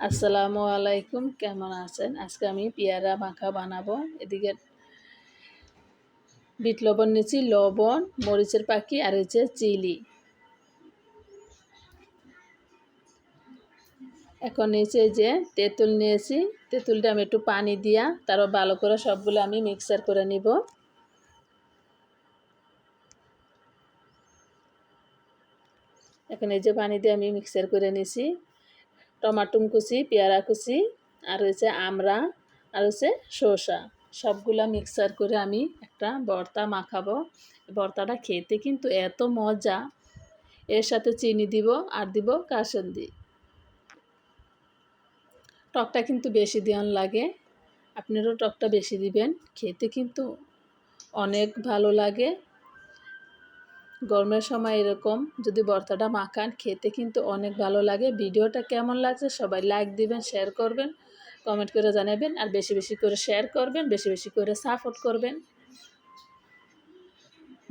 আসসালামু আলাইকুম, কেমন আছেন? আজকে আমি পেয়ারা মাখা বানাবো। এদিকে বিট লবণ নিয়েছি, লবণ, মরিচের পাখি আর হচ্ছে চিলি। এখন নিয়েছি যে তেঁতুল নিয়েছি, তেঁতুলটা আমি একটু পানি দিয়া তারপর ভালো করে সবগুলো আমি মিক্সার করে নিব। এখন এই যে পানি দিয়ে আমি মিক্সার করে নিছি। টমাটো কুচি, পেয়ারা কুচি আর হচ্ছে আমড়া আর হচ্ছে শসা, সবগুলা মিক্সার করে আমি একটা ভর্তা মাখাবো। ভর্তাটা খেতে কিন্তু এত মজা। এর সাথে চিনি দিব আর দিব কাসুন্দি। টকটা কিন্তু বেশি দেওয়ান লাগে, আপনারও টকটা বেশি দিবেন। খেতে কিন্তু অনেক ভালো লাগে। গরমের সময় এরকম যদি ভর্তাটা মাখান, খেতে কিন্তু অনেক ভালো লাগে। ভিডিওটা কেমন লাগছে সবাই লাইক দিবেন, শেয়ার করবেন, কমেন্ট করে জানাবেন। আর বেশি বেশি করে শেয়ার করবেন, বেশি বেশি করে সাপোর্ট করবেন।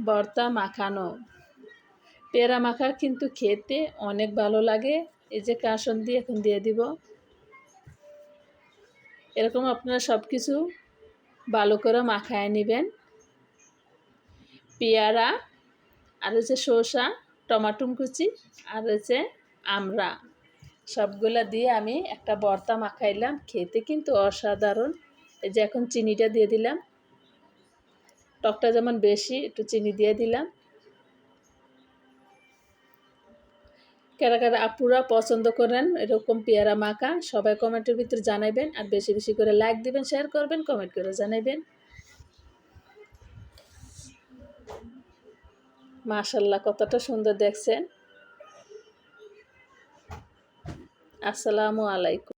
ভর্তা মাখানো পেয়ারা মাখা কিন্তু খেতে অনেক ভালো লাগে। এই যে কাসুন্দি এখন দিয়ে দিব। এরকম আপনারা সব কিছু ভালো করে মাখায় নেবেন। পেয়ারা আর হচ্ছে শসা, টমাটো কুচি আর হচ্ছে আমড়া, সবগুলা দিয়ে আমি একটা ভর্তা মাখাইলাম। খেতে কিন্তু অসাধারণ। এই যে এখন চিনিটা দিয়ে দিলাম, টকটা যেমন বেশি একটু চিনি দিয়ে দিলাম। কারা কারা আপুরা পছন্দ করেন এরকম পেয়ারা মাখা সবাই কমেন্টের ভিতরে জানাবেন। আর বেশি বেশি করে লাইক দিবেন, শেয়ার করবেন, কমেন্ট করে জানাবেন। মাশাআল্লাহ, কতটা সুন্দর দেখছেন। আসসালামু আলাইকুম।